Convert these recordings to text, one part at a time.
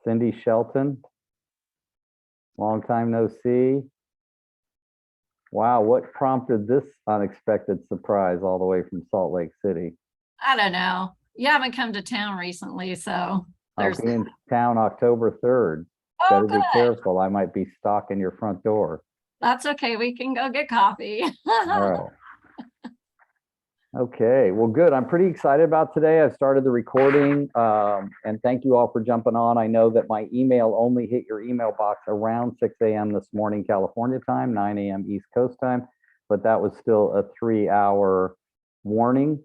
Cindy Shelton. Long time no see. Wow, what prompted this unexpected surprise all the way from Salt Lake City? I don't know. You haven't come to town recently, so I'll there's be in town October 3rd. oh Better be good. careful. I might be stalking your front door. That's okay. We can go get coffee. All right. Okay, well, good. I'm pretty excited about today. I've started the recording, and thank you all for jumping on. I know that my email only hit your email box around 6 a.m. this morning, California time, 9 a.m. East Coast time, but that was still a 3-hour warning.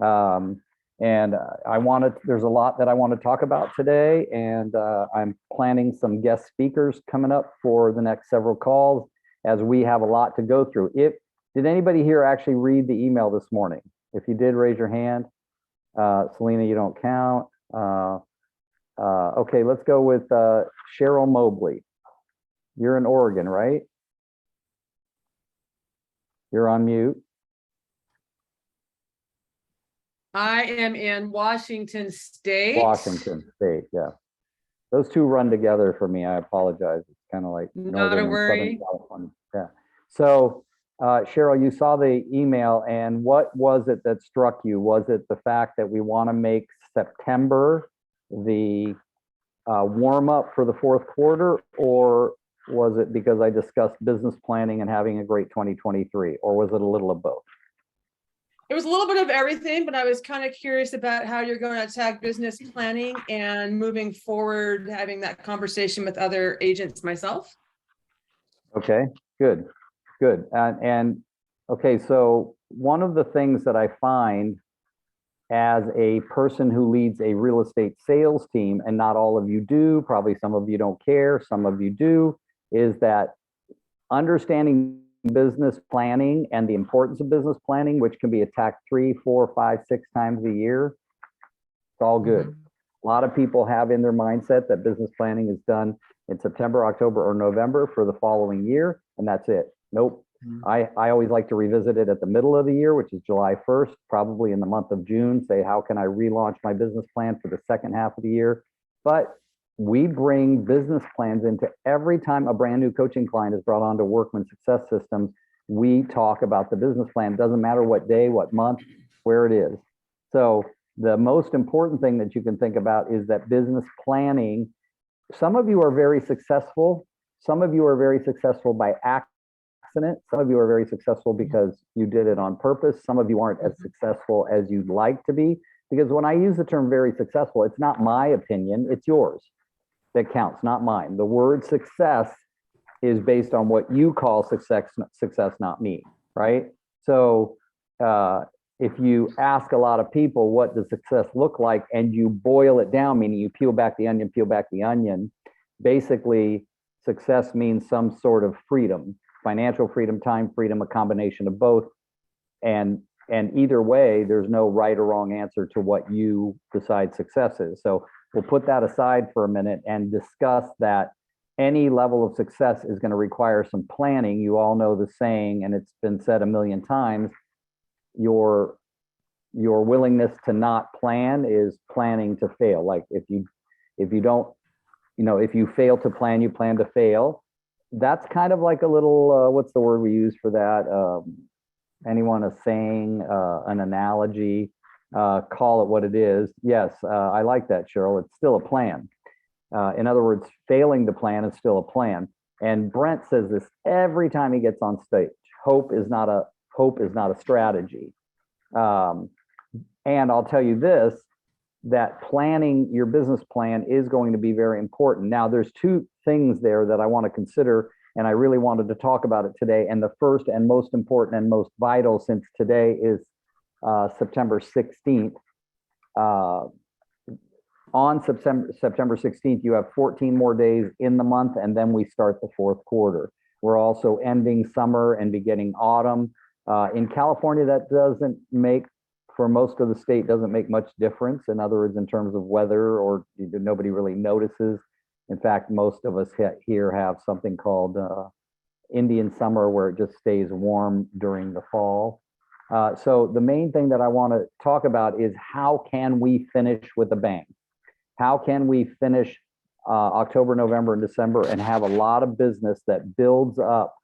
And there's a lot that I want to talk about today, and I'm planning some guest speakers coming up for the next several calls as we have a lot to go through. Did anybody here actually read the email this morning? If you did, raise your hand. Selena, you don't count. Okay, let's go with Cheryl Mobley. You're in Oregon, right? You're on mute. I am in Washington State. Washington State, yeah. Those two run together for me. I apologize. It's kind of like Not a worry. California. Yeah. So, Cheryl, you saw the email, and what was it that struck you? Was it the fact that we want to make September the warm up for the fourth quarter, or was it because I discussed business planning and having a great 2023, or was it a little of both? It was a little bit of everything, but I was kind of curious about how you're going to attack business planning and moving forward, having that conversation with other agents myself. Okay, good. And okay, so one of the things that I find as a person who leads a real estate sales team, and not all of you do, probably some of you don't care, some of you do, is that understanding business planning and the importance of business planning, which can be attacked 3, 4, 5, 6 times a year, it's all good. A lot of people have in their mindset that business planning is done in September, October, or November for the following year, and that's it. Nope. I always like to revisit it at the middle of the year, which is July 1st, probably in the month of June, say, how can I relaunch my business plan for the second half of the year? But we bring business plans into every time a brand new coaching client is brought onto Workman Success Systems. We talk about the business plan. It doesn't matter what day, what month, where it is. So the most important thing that you can think about is that business planning, some of you are very successful. Some of you are very successful by accident. Some of you are very successful because you did it on purpose. Some of you aren't as successful as you'd like to be. Because when I use the term very successful, it's not my opinion, it's yours that counts, not mine. The word success is based on what you call success, not me, right? So if you ask a lot of people, what does success look like? And you boil it down, meaning you peel back the onion, basically success means some sort of freedom, financial freedom, time freedom, a combination of both. And either way, there's no right or wrong answer to what you decide success is. So we'll put that aside for a minute and discuss that any level of success is going to require some planning. You all know the saying, and it's been said a million times, your willingness to not plan is planning to fail. Like if you don't, if you fail to plan, you plan to fail. That's kind of like a little, what's the word we use for that? Anyone a saying, an analogy, call it what it is. Yes, I like that, Cheryl. It's still a plan. In other words, failing to plan is still a plan. And Brent says this every time he gets on stage. Hope is not a strategy. And I'll tell you this, that planning your business plan is going to be very important. Now, there's two things there that I want to consider, and I really wanted to talk about it today. And the first and most important and most vital, since today is September 16th. On September 16th, you have 14 more days in the month, and then we start the fourth quarter. We're also ending summer and beginning autumn. In California, that doesn't make, for most of the state, doesn't make much difference. In other words, in terms of weather, or nobody really notices. In fact, most of us here have something called Indian summer, where it just stays warm during the fall. So the main thing that I want to talk about is how can we finish with a bang? How can we finish October, November, and December and have a lot of business that builds up,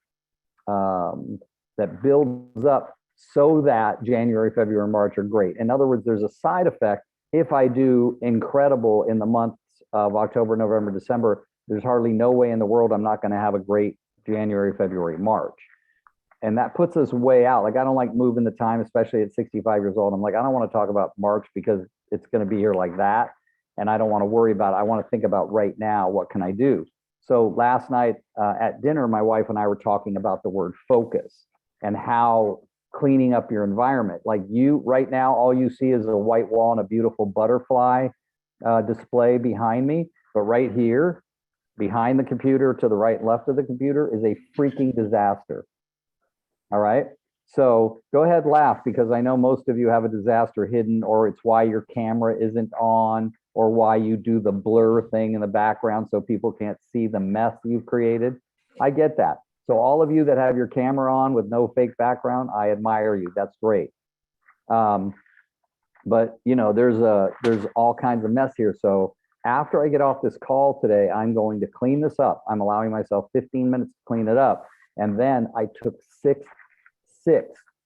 so that January, February, and March are great. In other words, there's a side effect. If I do incredible in the months of October, November, December, there's hardly no way in the world I'm not going to have a great January, February, March. And that puts us way out. Like, I don't like moving the time, especially at 65 years old. I'm like, I don't want to talk about March because it's going to be here like that. And I don't want to worry about it. I want to think about right now, what can I do? So last night at dinner, my wife and I were talking about the word focus and how cleaning up your environment. Like, you right now, all you see is a white wall and a beautiful butterfly display behind me. But right here, behind the computer to the right and left of the computer is a freaking disaster. All right. So go ahead, laugh, because I know most of you have a disaster hidden, or it's why your camera isn't on, or why you do the blur thing in the background so people can't see the mess you've created. I get that. So all of you that have your camera on with no fake background, I admire you. That's great. But you know, there's all kinds of mess here. So after I get off this call today, I'm going to clean this up. I'm allowing myself 15 minutes to clean it up. And then I took six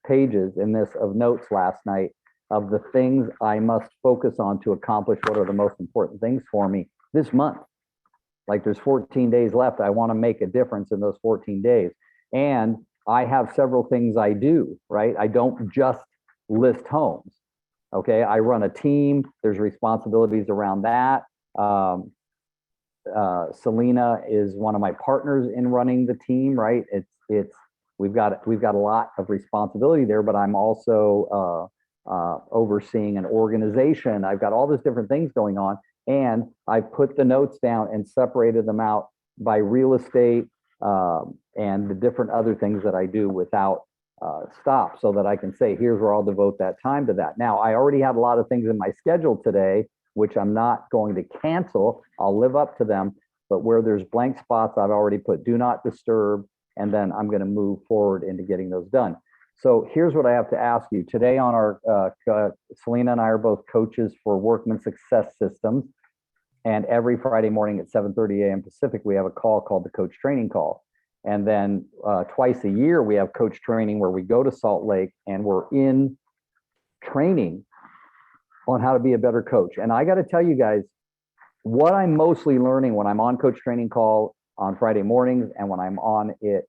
pages in this of notes last night of the things I must focus on to accomplish what are the most important things for me this month. Like, there's 14 days left. I want to make a difference in those 14 days. And I have several things I do, right? I don't just list homes. Okay. I run a team. There's responsibilities around that. Selena is one of my partners in running the team, right? We've got a lot of responsibility there, but I'm also overseeing an organization. I've got all these different things going on, and I've put the notes down and separated them out by real estate and the different other things that I do without stop, so that I can say, here's where I'll devote that time to that. Now, I already have a lot of things in my schedule today, which I'm not going to cancel. I'll live up to them, but where there's blank spots, I've already put do not disturb, and then I'm going to move forward into getting those done. So here's what I have to ask you today on our, Selena and I are both coaches for Workman Success Systems. And every Friday morning at 7:30 a.m. Pacific, we have a call called the Coach Training Call. And then twice a year, we have coach training where we go to Salt Lake and we're in training on how to be a better coach. And I got to tell you guys, what I'm mostly learning when I'm on Coach Training Call on Friday mornings and when I'm on it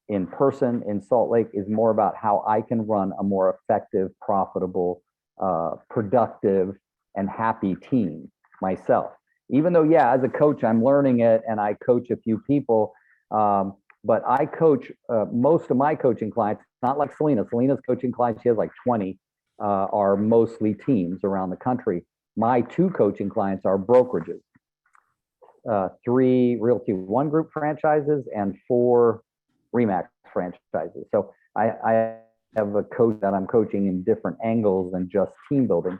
in person in Salt Lake is more about how I can run a more effective, profitable, productive, and happy team myself. Even though, yeah, as a coach, I'm learning it and I coach a few people, but I coach most of my coaching clients, not like Selena. Selena's coaching clients, she has like 20, are mostly teams around the country. My 2 coaching clients are brokerages. 3 Realty One Group franchises and 4 REMAX franchises. So I have a coach that I'm coaching in different angles than just team building,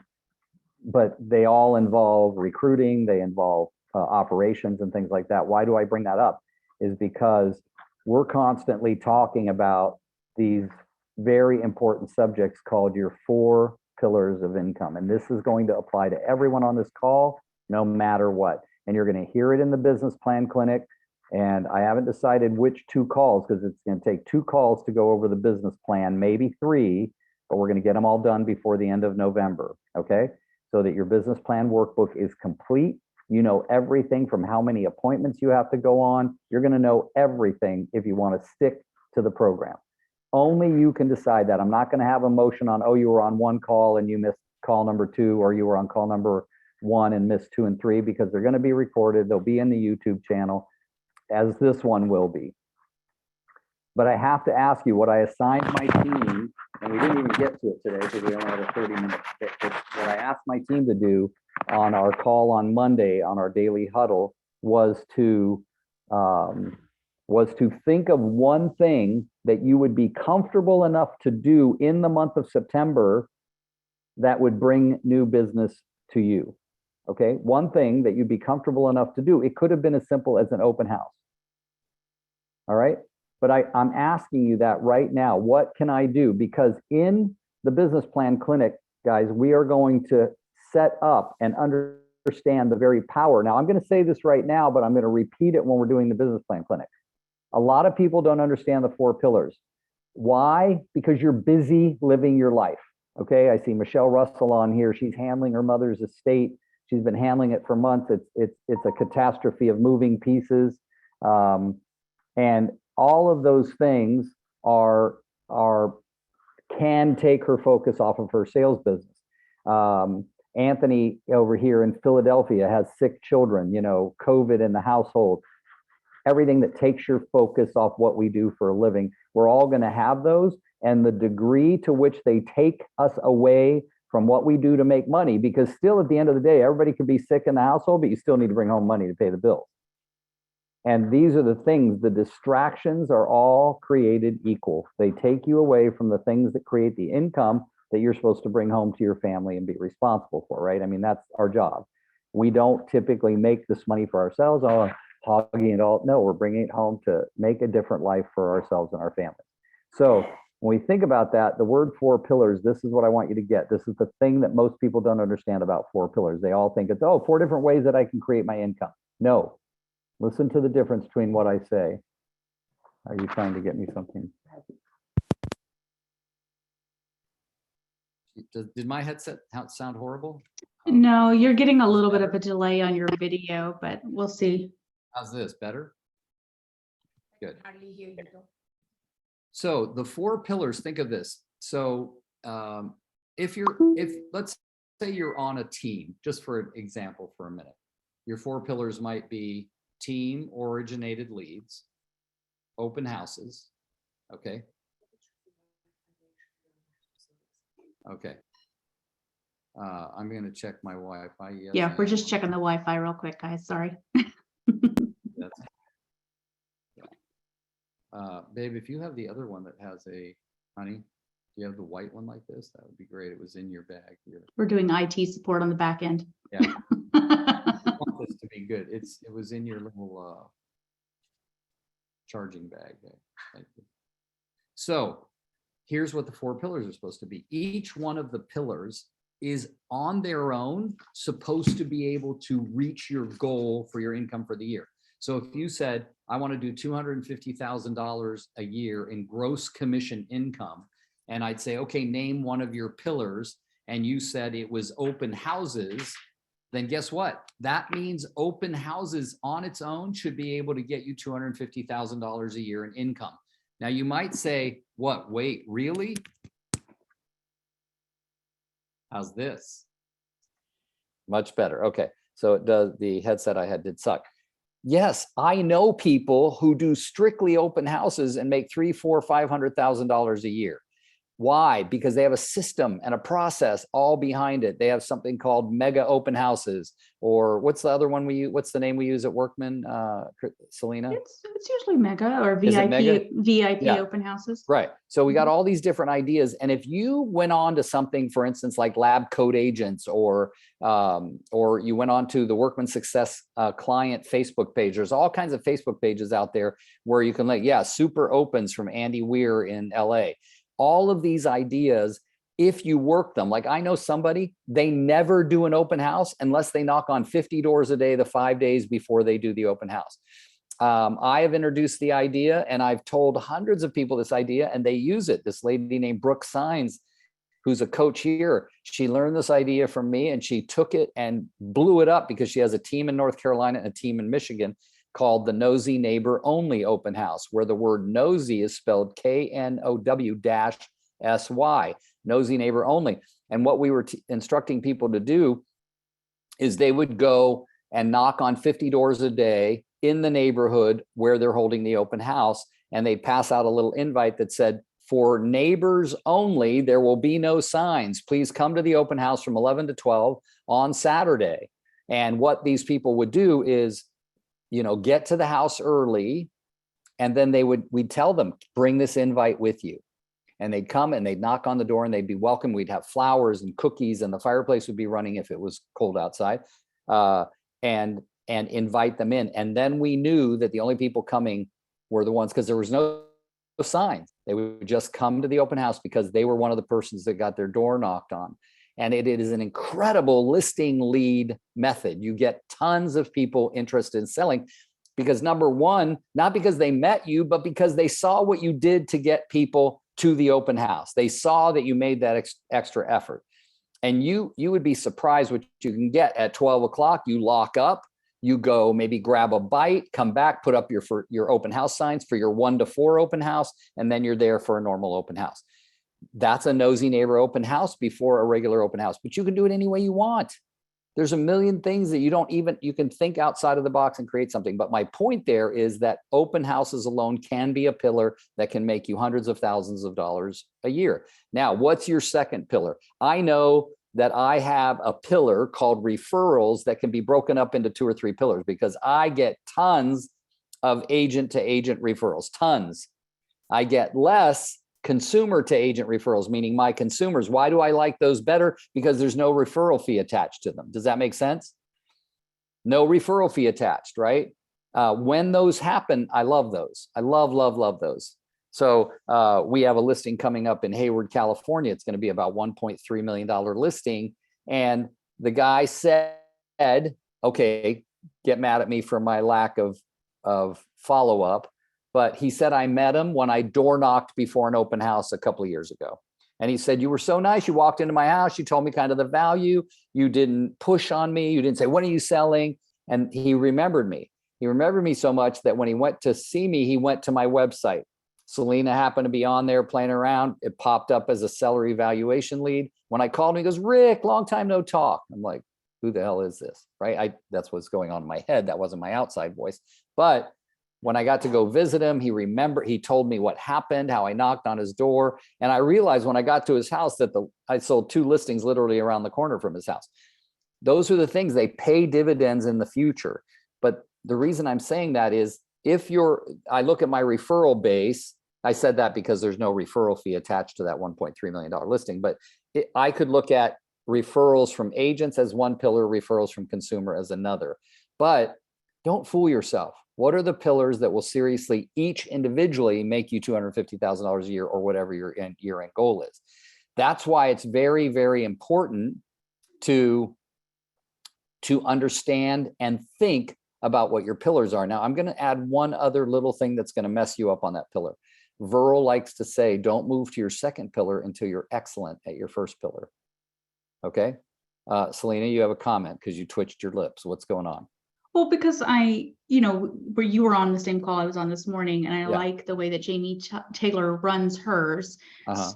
but they all involve recruiting, they involve operations and things like that. Why do I bring that up? Is because we're constantly talking about these very important subjects called your 4 pillars of income. And this is going to apply to everyone on this call, no matter what. And you're going to hear it in the business plan clinic. And I haven't decided which 2 calls, because it's going to take 2 calls to go over the business plan, maybe 3, but we're going to get them all done before the end of November. Okay. So that your business plan workbook is complete. You know everything from how many appointments you have to go on. You're going to know everything if you want to stick to the program. Only you can decide that. I'm not going to have a motion on, oh, you were on 1 call and you missed call number 2, or you were on call number 1 and missed 2 and 3, because they're going to be recorded. They'll be in the YouTube channel, as this one will be. But I have to ask you what I assigned my team, and we didn't even get to it today because we only had a 30-minute fit. What I asked my team to do on our call on Monday on our daily huddle was to think of one thing that you would be comfortable enough to do in the month of September that would bring new business to you. Okay, one thing that you'd be comfortable enough to do. It could have been as simple as an open house. All right, but I'm asking you that right now. What can I do? Because in the business plan clinic, guys, we are going to set up and understand understand the very power. Now, I'm going to say this right now, but I'm going to repeat it when we're doing the business plan clinic. A lot of people don't understand the 4 pillars. Why? Because you're busy living your life. Okay, I see Michelle Russell on here. She's handling her mother's estate. She's been handling it for months. It's a catastrophe of moving pieces, and all of those things can take her focus off of her sales business. Anthony over here in Philadelphia has 6 children. You know, COVID in the household. Everything that takes your focus off what we do for a living. We're all going to have those, and the degree to which they take us away from what we do to make money, because still at the end of the day, everybody could be sick in the household, but you still need to bring home money to pay the bills. And these are the things, the distractions are all created equal. They take you away from the things that create the income that you're supposed to bring home to your family and be responsible for, right? I mean, that's our job. We don't typically make this money for ourselves. Oh, hogging it all. No, we're bringing it home to make a different life for ourselves and our families. So when we think about that, the word 4 pillars, this is what I want you to get. This is the thing that most people don't understand about 4 pillars. They all think it's, oh, 4 different ways that I can create my income. No, listen to the difference between what I say. Are you trying to get me something? Did my headset sound horrible? No, you're getting a little bit of a delay on your video, but we'll see. How's this, better? Good. Hardly hear you though. So the 4 pillars, think of this. So if let's say you're on a team, just for an example for a minute, your 4 pillars might be team originated leads, open houses. Okay. Okay. I'm going to check my Wi-Fi. Yes, Yeah, we're I just am. checking the Wi-Fi real quick, guys. Sorry. That's, babe, if you have the other one that has a, honey, do you have the white one like this? That would be great. It was in your bag here. We're doing IT support on the back end. Yeah. I want this to be good. It was in your little charging bag there. Thank you. So here's what the 4 pillars are supposed to be. Each one of the pillars is on their own supposed to be able to reach your goal for your income for the year. So if you said, I want to do $250,000 a year in gross commission income, and I'd say, okay, name one of your pillars, and you said it was open houses, then guess what? That means open houses on its own should be able to get you $250,000 a year in income. Now you might say, what, wait, really? How's this? Much better. Okay. So it does, the headset I had did suck. Yes, I know people who do strictly open houses and make $300,000, $400,000, $500,000 a year. Why? Because they have a system and a process all behind it. They have something called mega open houses, or what's the other one we use? What's the name we use at Workman, Selena? It's usually mega or Is it mega? VIP Yeah. open houses. Right. So we got all these different ideas. And if you went on to something, for instance, like Lab Code Agents, or you went on to the Workman Success client Facebook page, there's all kinds of Facebook pages out there where you can like, yeah, super opens from Andy Weir in LA. All of these ideas, if you work them, like I know somebody, they never do an open house unless they knock on 50 doors a day, the 5 days before they do the open house. I have introduced the idea, and I've told hundreds of people this idea, and they use it. This lady named Brooke Sines, who's a coach here, she learned this idea from me, and she took it and blew it up because she has a team in North Carolina and a team in Michigan called the Nosy Neighbor Only Open House, where the word nosy is spelled KNOW-SY, Nosy Neighbor Only. And what we were instructing people to do is they would go and knock on 50 doors a day in the neighborhood where they're holding the open house, and they pass out a little invite that said, for neighbors only, there will be no signs. Please come to the open house from 11 to 12 on Saturday. And what these people would do is, you know, get to the house early, and then we'd tell them, bring this invite with you. And they'd come and they'd knock on the door and they'd be welcome. We'd have flowers and cookies, and the fireplace would be running if it was cold outside, and invite them in. And then we knew that the only people coming were the ones, because there was no signs. They would just come to the open house because they were one of the persons that got their door knocked on. And it is an incredible listing lead method. You get tons of people interested in selling because, number one, not because they met you, but because they saw what you did to get people to the open house. They saw that you made that extra effort. And you would be surprised what you can get at 12 o'clock. You lock up, you go maybe grab a bite, come back, put up your open house signs for your 1 to 4 open house, and then you're there for a normal open house. That's a nosy neighbor open house before a regular open house, but you can do it any way you want. There's a million things that you can think outside of the box and create something. But my point there is that open houses alone can be a pillar that can make you hundreds of thousands of dollars a year. Now, what's your second pillar? I know that I have a pillar called referrals that can be broken up into 2 or 3 pillars because I get tons of agent to agent referrals, tons. I get less consumer to agent referrals, meaning my consumers. Why do I like those better? Because there's no referral fee attached to them. Does that make sense? No referral fee attached, right? When those happen, I love those. I love, love, love those. So we have a listing coming up in Hayward, California. It's going to be about $1.3 million listing. And the guy said, okay, get mad at me for my lack of follow-up. But he said, I met him when I door knocked before an open house a couple of years ago. And he said, you were so nice. You walked into my house. You told me kind of the value. You didn't push on me. You didn't say, what are you selling? And he remembered me. He remembered me so much that when he went to see me, he went to my website. Selena happened to be on there playing around. It popped up as a seller evaluation lead. When I called him, he goes, Rick, long time no talk. I'm like, who the hell is this? Right? That's what's going on in my head. That wasn't my outside voice. But when I got to go visit him, he told me what happened, how I knocked on his door. And I realized when I got to his house that I sold 2 listings literally around the corner from his house. Those are the things, they pay dividends in the future. But the reason I'm saying that is I look at my referral base. I said that because there's no referral fee attached to that $1.3 million listing, but I could look at referrals from agents as one pillar, referrals from consumer as another. But don't fool yourself. What are the pillars that will seriously each individually make you $250,000 a year or whatever your year-end goal is? That's why it's very, very important to understand and think about what your pillars are. Now, I'm going to add one other little thing that's going to mess you up on that pillar. Verl likes to say, don't move to your second pillar until you're excellent at your first pillar. Okay. Selena, you have a comment because you twitched your lips. What's going on? Well, because where you were on the same call I was on this morning, and I like the way that Jamie Taylor runs hers.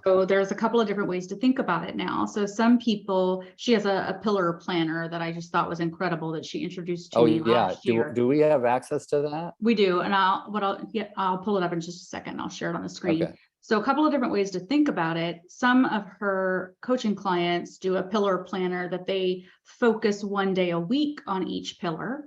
So there's a couple of different ways to think about it now. So some people, she has a pillar planner that I just thought was incredible that she introduced to me last year. Do we have access to that? We do, and I'll pull it up in just a second. I'll share it on the screen. Okay. So a couple of different ways to think about it. Some of her coaching clients do a pillar planner that they focus 1 day a week on each pillar.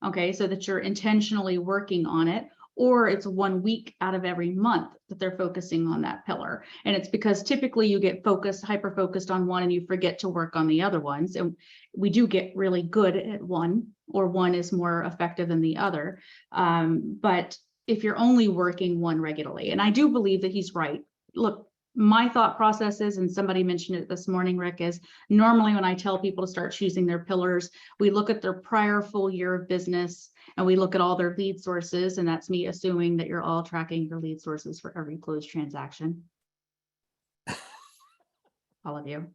Okay, so that you're intentionally working on it, or it's 1 week out of every month that they're focusing on that pillar. And it's because typically you get hyper focused on one and you forget to work on the other ones. And we do get really good at one, or one is more effective than the other. But if you're only working one regularly, and I do believe that he's right. Look, my thought process is, and somebody mentioned it this morning, Rick, is normally when I tell people to start choosing their pillars, we look at their prior full year of business and we look at all their lead sources. And that's me assuming that you're all tracking your lead sources for every closed transaction. All of you.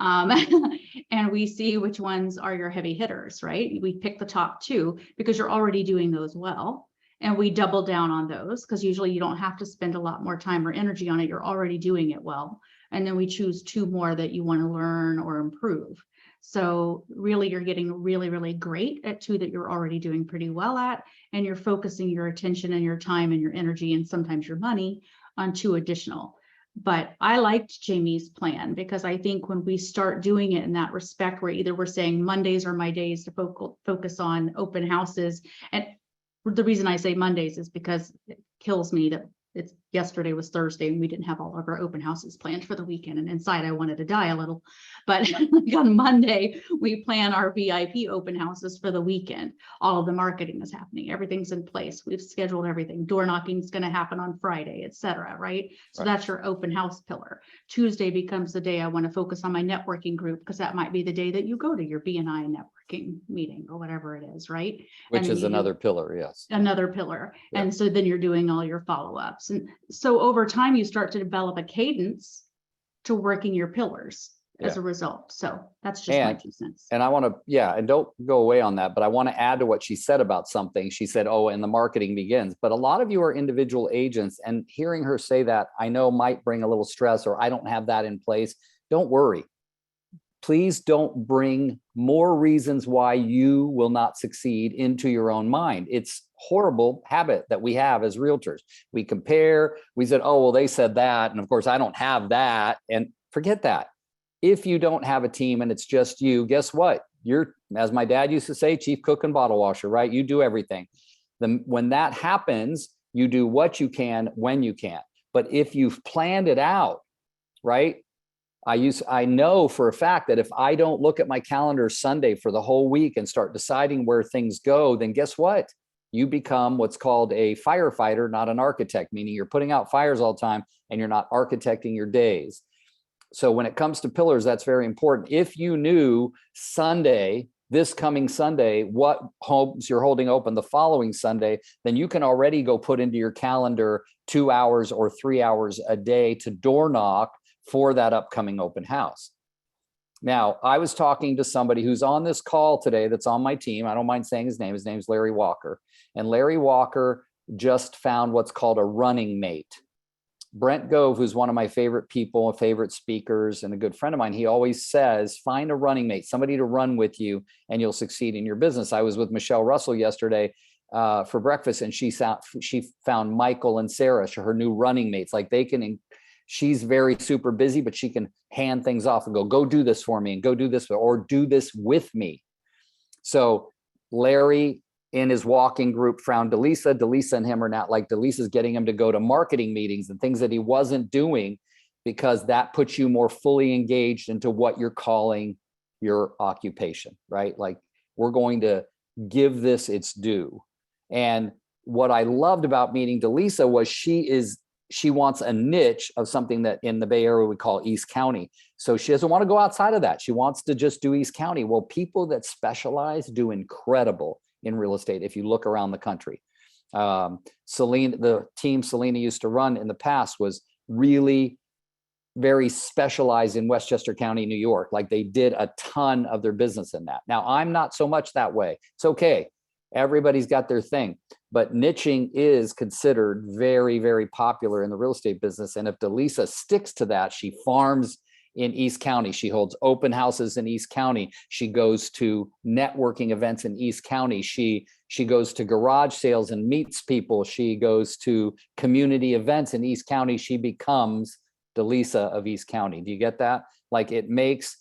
And we see which ones are your heavy hitters, right? We pick the top 2 because you're already doing those well. And we double down on those because usually you don't have to spend a lot more time or energy on it. You're already doing it well. And then we choose 2 more that you want to learn or improve. So really, you're getting really, really great at 2 that you're already doing pretty well at. And you're focusing your attention and your time and your energy and sometimes your money on 2 additional. But I liked Jamie's plan because I think when we start doing it in that respect, where either we're saying Mondays are my days to focus on open houses, and the reason I say Mondays is because it kills me that it's yesterday was Thursday and we didn't have all of our open houses planned for the weekend, and inside I wanted to die a little. But like on Monday, we plan our VIP open houses for the weekend. All of the marketing is happening. Everything's in place. We've scheduled everything. Door knocking is going to happen on Friday, et cetera, right? So Right. that's your open house pillar. Tuesday becomes the day I want to focus on my networking group, because that might be the day that you go to your BNI networking meeting or whatever it is, right? Which then is you do another pillar, yes. another pillar. Yeah. And so then you're doing all your follow-ups. And so over time, you start to develop a cadence to working your pillars as a result. So that's just my And- 2 cents. And I want to, yeah, and don't go away on that, but I want to add to what she said about something. She said, oh, and the marketing begins. But a lot of you are individual agents, and hearing her say that, I know might bring a little stress, or I don't have that in place. Don't worry. Please don't bring more reasons why you will not succeed into your own mind. It's horrible habit that we have as realtors. We compare, we said, oh, well, they said that. And of course, I don't have that. And forget that. If you don't have a team and it's just you, guess what? You're, as my dad used to say, chief cook and bottle washer, right? You do everything. Then when that happens, you do what you can when you can. But if you've planned it out, right? I know for a fact that if I don't look at my calendar Sunday for the whole week and start deciding where things go, then guess what? You become what's called a firefighter, not an architect, meaning you're putting out fires all the time and you're not architecting your days. So when it comes to pillars, that's very important. If you knew Sunday, this coming Sunday, what homes you're holding open the following Sunday, then you can already go put into your calendar 2 hours or 3 hours a day to door knock for that upcoming open house. Now, I was talking to somebody who's on this call today that's on my team. I don't mind saying his name. His name's Larry Walker. And Larry Walker just found what's called a running mate. Brent Gove, who's one of my favorite people, favorite speakers, and a good friend of mine, he always says, find a running mate, somebody to run with you, and you'll succeed in your business. I was with Michelle Russell yesterday for breakfast, and she found Michael and Sarah, her new running mates. Like they can, she's very super busy, but she can hand things off and go do this for me and go do this, or do this with me. So Larry in his walking group found Delisa. Delisa and him are not like, Delisa's getting him to go to marketing meetings and things that he wasn't doing, because that puts you more fully engaged into what you're calling your occupation, right? Like we're going to give this its due. And what I loved about meeting Delisa was she wants a niche of something that in the Bay Area we call East County. So she doesn't want to go outside of that. She wants to just do East County. Well, people that specialize do incredible in real estate if you look around the country. Selena, the team Selena used to run in the past was really very specialized in Westchester County, New York. Like they did a ton of their business in that. Now, I'm not so much that way. It's okay. Everybody's got their thing, but niching is considered very, very popular in the real estate business. And if Delisa sticks to that, she farms in East County. She holds open houses in East County. She goes to networking events in East County. She goes to garage sales and meets people. She goes to community events in East County. She becomes Delisa of East County. Do you get that? Like it makes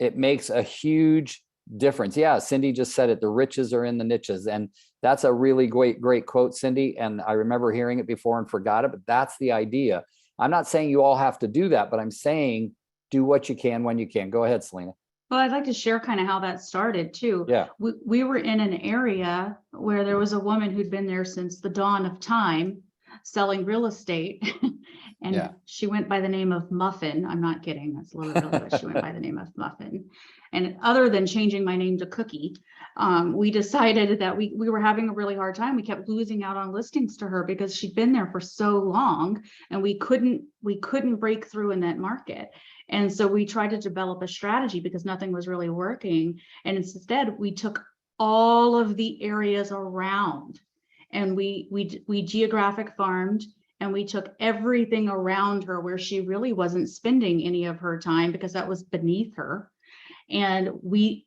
a huge difference. Yeah, Cindy just said it. The riches are in the niches. And that's a really great quote, Cindy. And I remember hearing it before and forgot it, but that's the idea. I'm not saying you all have to do that, but I'm saying do what you can when you can. Go ahead, Selena. Well, I'd like to share kind of how that started too. Yeah. We were in an area where there was a woman who'd been there since the dawn of time selling real estate. And Yeah. she went by the name of Muffin. I'm not kidding. That's literally what she went by the name of Muffin. And other than changing my name to Cookie, we decided that we were having a really hard time. We kept losing out on listings to her because she'd been there for so long and we couldn't break through in that market. And so we tried to develop a strategy because nothing was really working. And instead we took all of the areas around and we geographic farmed, and we took everything around her where she really wasn't spending any of her time because that was beneath her. And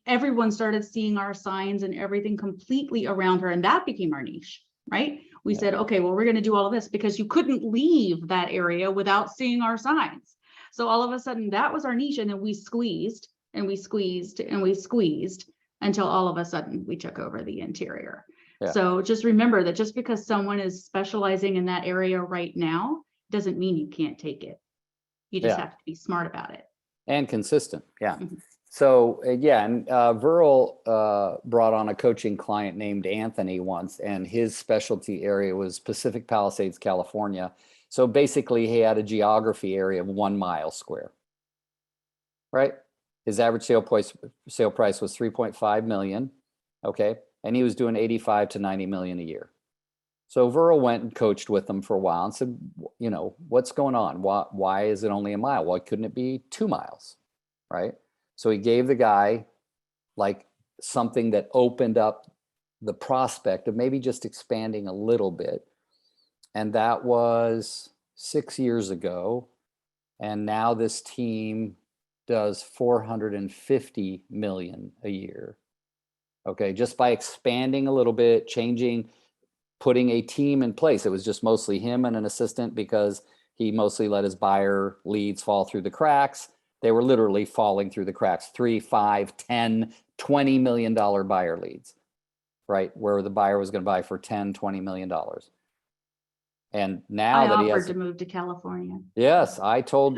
everyone started seeing our signs and everything completely around her. And that became our niche, right? We said, okay, well, we're going to do all of this because you couldn't leave that area without seeing our signs. So all of a sudden that was our niche. And then we squeezed and we squeezed and we squeezed until all of a sudden we took over the interior. Yeah. So just remember that just because someone is specializing in that area right now, doesn't mean you can't take it. You just Yeah. have to be smart about it. And consistent, yeah. Mhm. So yeah, and Viral brought on a coaching client named Anthony once, and his specialty area was Pacific Palisades, California. So basically, he had a geography area of 1 mile square, right? His average sale price was 3.5 million, okay, and he was doing 85 to 90 million a year. So Viral went and coached with them for a while and said, you know, what's going on? Why is it only a mile? Why couldn't it be 2 miles, right? So he gave the guy like something that opened up the prospect of maybe just expanding a little bit. And that was 6 years ago. And now this team does 450 million a year. Okay, just by expanding a little bit, changing, putting a team in place. It was just mostly him and an assistant because he mostly let his buyer leads fall through the cracks. They were literally falling through the cracks, 3, 5, 10, $20 million buyer leads, right? Where the buyer was going to buy for 10, $20 million. And now I that he offered has, to move to California. yes, I told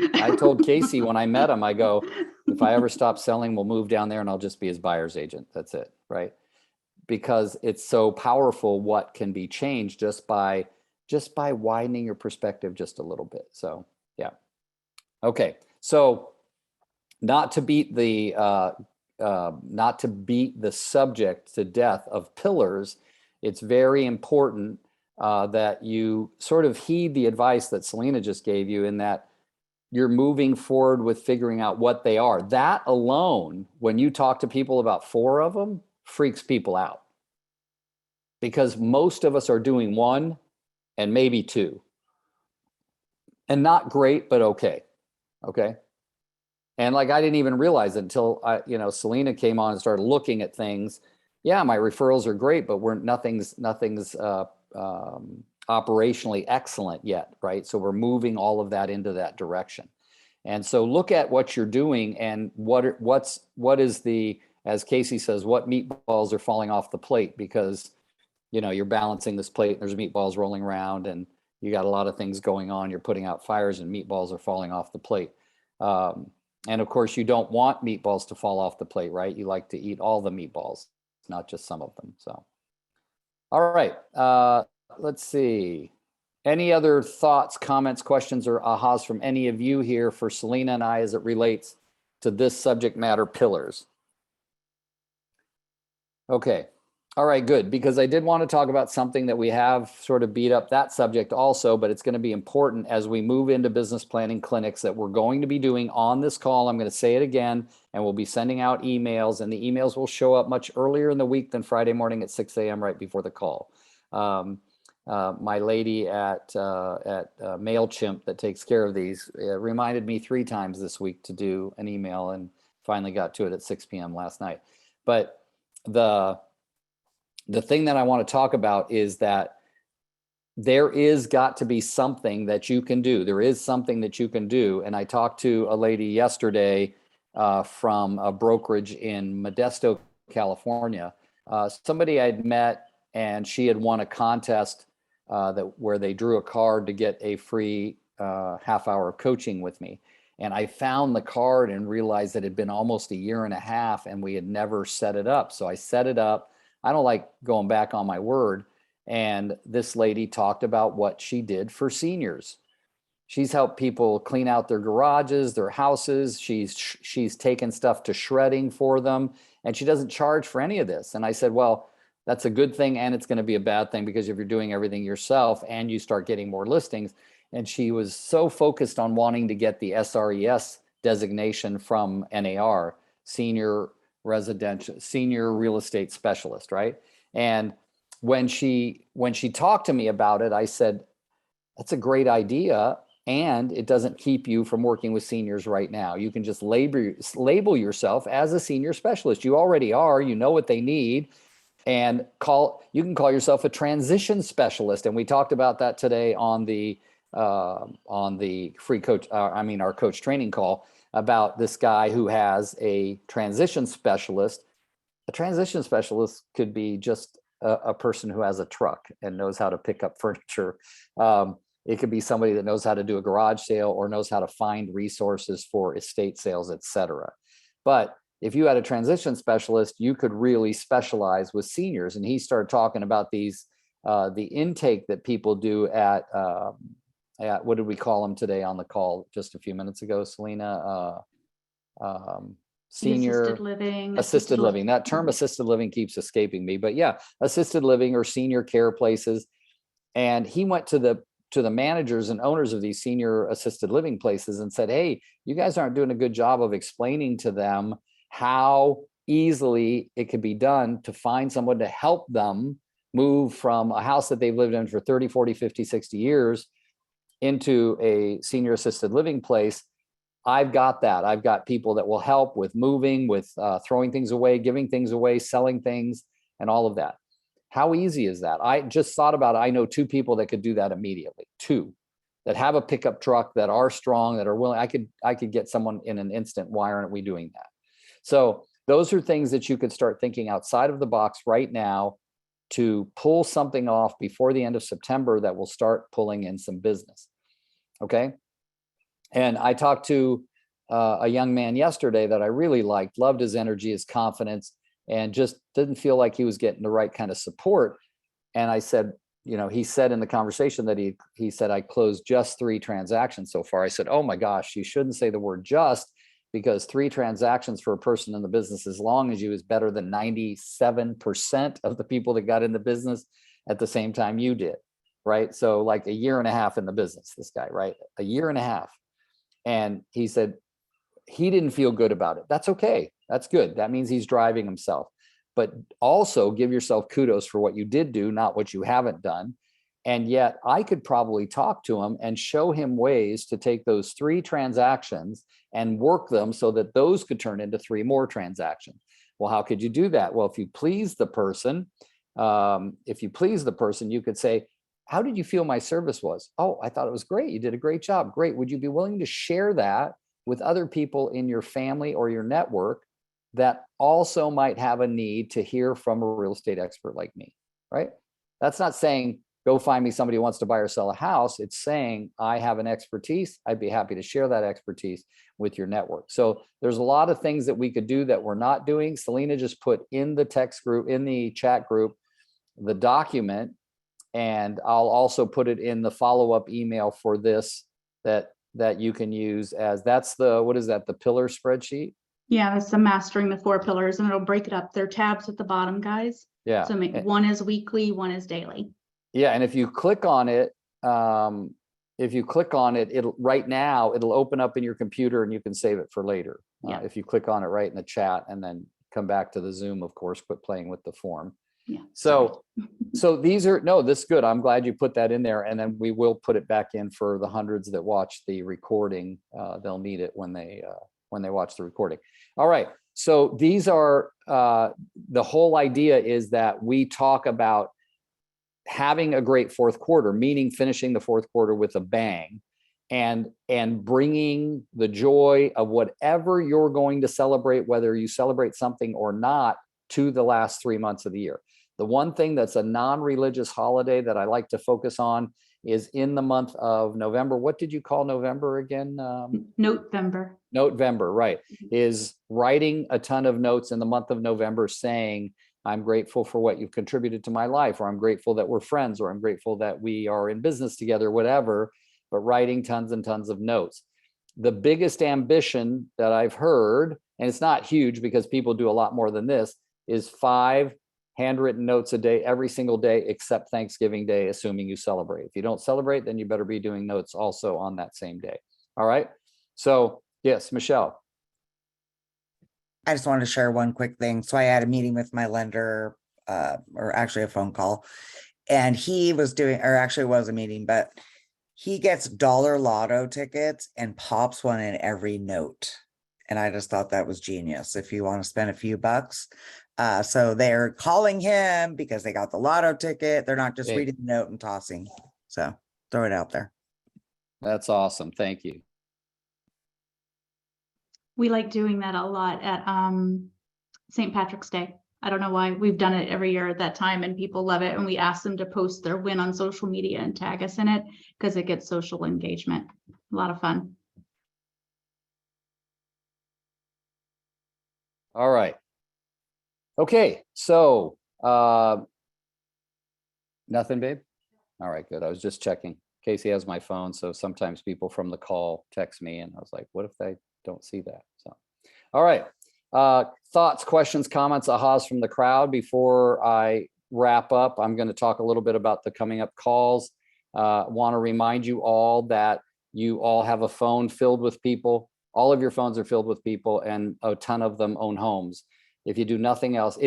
Casey when I met him, I go, if I ever stop selling, we'll move down there and I'll just be his buyer's agent. That's it, right? Because it's so powerful what can be changed just by widening your perspective just a little bit. So yeah. Okay. So not to beat the subject to death of pillars, it's very important that you sort of heed the advice that Selena just gave you, in that you're moving forward with figuring out what they are. That alone, when you talk to people about 4 of them, freaks people out, because most of us are doing 1 and maybe 2, and not great, but okay. And like, I didn't even realize it until Selena came on and started looking at things. Yeah, my referrals are great, but nothing's operationally excellent yet, right? So we're moving all of that into that direction. And so look at what you're doing and what is the, as Casey says, what meatballs are falling off the plate, because you're balancing this plate and there's meatballs rolling around and you got a lot of things going on. You're putting out fires and meatballs are falling off the plate. And of course, you don't want meatballs to fall off the plate, right? You like to eat all the meatballs, not just some of them. So, all right, let's see. Any other thoughts, comments, questions, or ahas from any of you here for Selena and I as it relates to this subject matter, pillars? Okay. All right, good. Because I did want to talk about something that we have sort of beat up that subject also, but it's going to be important as we move into business planning clinics that we're going to be doing on this call. I'm going to say it again, and we'll be sending out emails, and the emails will show up much earlier in the week than Friday morning at 6 a.m. right before the call. My lady at MailChimp that takes care of these reminded me 3 times this week to do an email, and finally got to it at 6 p.m. last night. But the thing that I want to talk about is that there is got to be something that you can do. There is something that you can do. And I talked to a lady yesterday from a brokerage in Modesto, California. Somebody I'd met, and she had won a contest where they drew a card to get a free half-hour of coaching with me. And I found the card and realized that it had been almost 1.5 years and we had never set it up. So I set it up. I don't like going back on my word. And this lady talked about what she did for seniors. She's helped people clean out their garages, their houses. She's taken stuff to shredding for them, and she doesn't charge for any of this. And I said, well, that's a good thing, and it's going to be a bad thing, because if you're doing everything yourself and you start getting more listings. And she was so focused on wanting to get the SRES designation from NAR, Senior Real Estate Specialist, right? And when she talked to me about it, I said, that's a great idea, and it doesn't keep you from working with seniors right now. You can just label yourself as a senior specialist. You already are. You know what they need, and you can call yourself a transition specialist. And we talked about that today on the free coach, our coach training call, about this guy who has a transition specialist. A transition specialist could be just a person who has a truck and knows how to pick up furniture. It could be somebody that knows how to do a garage sale or knows how to find resources for estate sales, et cetera. But if you had a transition specialist, you could really specialize with seniors. And he started talking about these, the intake that people do at what did we call them today on the call just a few minutes ago, Selena? The Senior assisted living. That term assisted living keeps escaping me, but yeah, assisted living or senior care places. And he went to the managers and owners of these senior assisted living places and said, hey, you guys aren't doing a good job of explaining to them how easily it could be done to find someone to help them move from a house that they've lived in for 30, 40, 50, 60 years into a senior assisted living place. I've got that. I've got people that will help with moving, with throwing things away, giving things away, selling things, and all of that. How easy is that? I just thought about it. I know 2 people that could do that immediately. 2 that have a pickup truck, that are strong, that are willing. I could get someone in an instant. Why aren't we doing that? So those are things that you could start thinking outside of the box right now to pull something off before the end of September that will start pulling in some business. Okay. And I talked to a young man yesterday that I really liked, loved his energy, his confidence, and just didn't feel like he was getting the right kind of support. And I said, you know, he said in the conversation that he said, I closed just 3 transactions so far. I said, oh my gosh, you shouldn't say the word just, because 3 transactions for a person in the business as long as you is better than 97% of the people that got in the business at the same time you did. Right. So like a year and a half in the business, this guy, right? A year and a half. And he said he didn't feel good about it. That's okay. That's good. That means he's driving himself. But also give yourself kudos for what you did do, not what you haven't done. And yet I could probably talk to him and show him ways to take those 3 transactions and work them so that those could turn into 3 more transactions. Well, how could you do that? Well, if you please the person, you could say, how did you feel my service was? Oh, I thought it was great. You did a great job. Great. Would you be willing to share that with other people in your family or your network that also might have a need to hear from a real estate expert like me, right? That's not saying, go find me somebody who wants to buy or sell a house. It's saying, I have an expertise. I'd be happy to share that expertise with your network. So there's a lot of things that we could do that we're not doing. Selena just put in the text group, in the chat group, the document, and I'll also put it in the follow-up email for this that you can use as, that's the, what is that? The pillar spreadsheet? Yeah, that's the mastering the 4 pillars, and it'll break it up. There are tabs at the bottom, guys. Yeah. So one is weekly, one is daily. Yeah, and if you click on it, it'll right now, it'll open up in your computer and you can save it for later. Yeah. If you click on it right in the chat and then come back to the Zoom, of course, quit playing with the form. Yeah. So these are, no, this is good. I'm glad you put that in there, and then we will put it back in for the hundreds that watch the recording. They'll need it when they watch the recording. All right. So these are, the whole idea is that we talk about having a great 4th quarter, meaning finishing the 4th quarter with a bang, and bringing the joy of whatever you're going to celebrate, whether you celebrate something or not, to the last 3 months of the year. The one thing that's a non-religious holiday that I like to focus on is in the month of November. What did you call November again? November. November, right. Is writing a ton of notes in the month of November saying, I'm grateful for what you've contributed to my life, or I'm grateful that we're friends, or I'm grateful that we are in business together, whatever, but writing tons and tons of notes. The biggest ambition that I've heard, and it's not huge because people do a lot more than this, is 5 handwritten notes a day, every single day, except Thanksgiving Day, assuming you celebrate. If you don't celebrate, then you better be doing notes also on that same day. All right. So yes, Michelle. I just wanted to share one quick thing. So I had a meeting with my lender, or actually a phone call, and he was doing, or actually it was a meeting, but he gets dollar lotto tickets and pops one in every note. And I just thought that was genius. If you want to spend a few bucks. So they're calling him because they got the lotto ticket. They're not just Hey. reading the note and tossing. So throw it out there. That's awesome. Thank you. We like doing that a lot at St. Patrick's Day. I don't know why. We've done it every year at that time and people love it. And we ask them to post their win on social media and tag us in it because it gets social engagement. A lot of fun. All right. Okay, so nothing, babe? All right, good. I was just checking. Casey has my phone, so sometimes people from the call text me and I was like, what if they don't see that? So, all right. Thoughts, questions, comments, ahas from the crowd before I wrap up. I'm going to talk a little bit about the coming up calls. Want to remind you all that you all have a phone filled with people. All of your phones are filled with people and a ton of them own homes. If you do nothing else,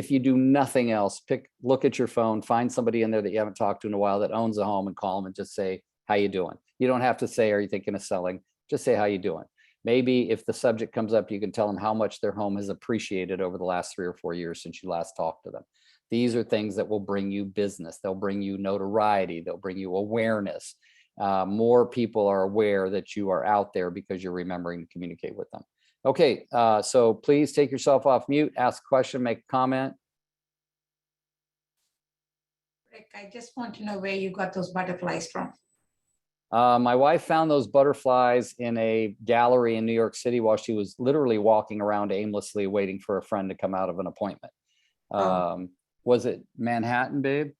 look at your phone, find somebody in there that you haven't talked to in a while that owns a home and call them and just say, how you doing? You don't have to say, are you thinking of selling? Just say, how you doing? Maybe if the subject comes up, you can tell them how much their home has appreciated over the last 3 or 4 years since you last talked to them. These are things that will bring you business. They'll bring you notoriety. They'll bring you awareness. More people are aware that you are out there because you're remembering to communicate with them. Okay, so please take yourself off mute, ask a question, make a comment. Rick, I just want to know where you got those butterflies from. My wife found those butterflies in a gallery in New York City while she was literally walking around aimlessly waiting for a friend to come out of an appointment. Was it Manhattan, babe?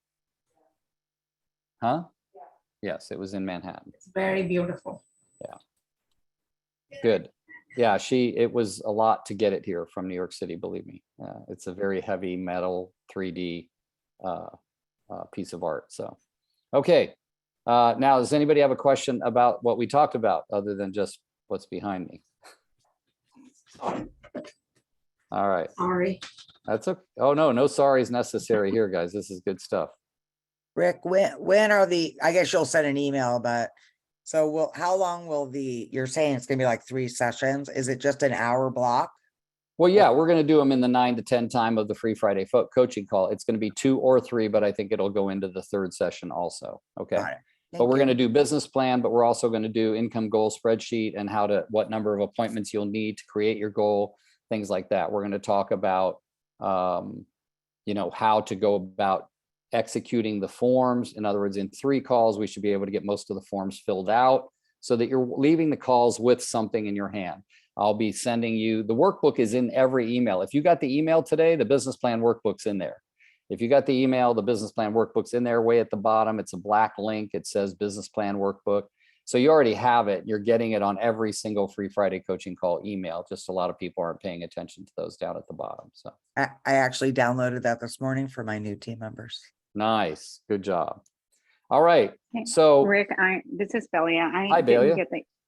Huh? Yes, it was in Manhattan. It's very beautiful. Good. Yeah, it was a lot to get it here from New York City, believe me. It's a very heavy metal 3D piece of art. So, okay. Now, does anybody have a question about what we talked about other than just what's behind me? All right. Sorry. That's okay. Oh, no sorry is necessary here, guys. This is good stuff. Rick, when are I guess you'll send an email, but so how long will you're saying it's gonna be like 3 sessions? Is it just an hour block? Well, yeah, we're going to do them in the 9 to 10 time of the Free Friday coaching call. It's going to be 2 or 3, but I think it'll go into the 3rd session also. Okay. Got it. But we're going to do business plan, but we're also going to do income goal spreadsheet and what number of appointments you'll need to create your goal, things like that. We're going to talk about, how to go about executing the forms. In other words, in 3 calls, we should be able to get most of the forms filled out so that you're leaving the calls with something in your hand. I'll be sending you, the workbook is in every email. If you got the email today, the business plan workbook's in there. If you got the email, the business plan workbook's in there way at the bottom. It's a black link. It says business plan workbook. So you already have it. You're getting it on every single Free Friday coaching call email. Just a lot of people aren't paying attention to those down at the bottom. So I actually downloaded that this morning for my new team members. nice. Good job. All right. Hey, So Rick, this is Belia. Hi, Belia.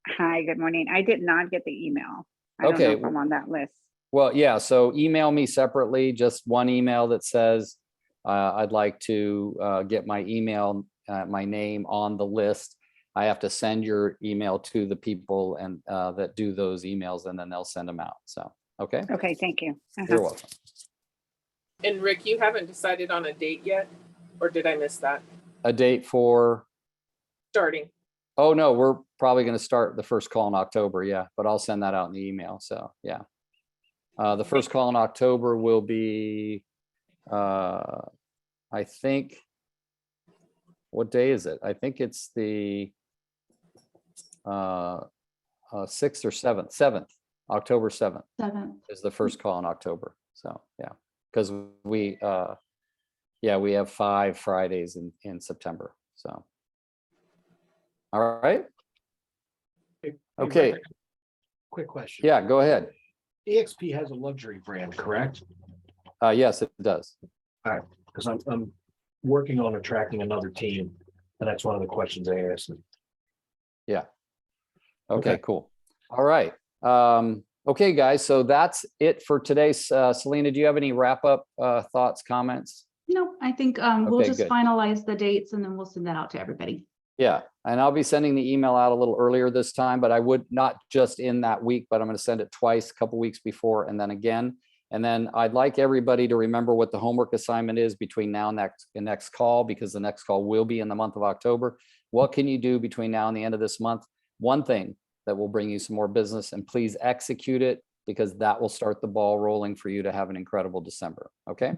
Hi, good morning. I did not get the email. I don't know Okay. if I'm on that list. well, yeah, so email me separately, just one email that says, I'd like to get my email, my name on the list. I have to send your email to the people and that do those emails, and then they'll send them out. So, okay, Okay, thank you. you're welcome. And Rick, you haven't decided on a date yet, or did I miss that? A date for, Starting. oh no, we're probably going to start the first call in October. Yeah, but I'll send that out in the email. So, yeah. The first call in October will be, I think, what day is it? I think it's the 6th or 7th, October 7th 7th. is the first call in October. So, yeah, because we have 5 Fridays in September. So, all right. Okay. Quick question. Yeah, go ahead. EXP has a luxury brand, correct? Yes, it does. Because I'm working on attracting another team, and that's one of the questions I asked. Okay, Okay. cool. All right. Okay, guys, so that's it for today. Selena, do you have any wrap up thoughts, comments? No, I think we'll Okay, just good. finalize the dates and then we'll send that out to everybody. Yeah, and I'll be sending the email out a little earlier this time, but I would not just in that week, but I'm going to send it twice, a couple weeks before and then again. And then I'd like everybody to remember what the homework assignment is between now and the next call, because the next call will be in the month of October. What can you do between now and the end of this month? One thing that will bring you some more business, and please execute it, because that will start the ball rolling for you to have an incredible December. Okay.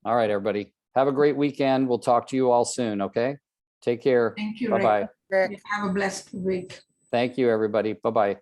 All right, everybody. Have a great weekend. We'll talk to you all soon, okay? Take care. Thank you, Rick. Bye-bye. Rick. Have a blessed week. Thank you, everybody. Bye-bye.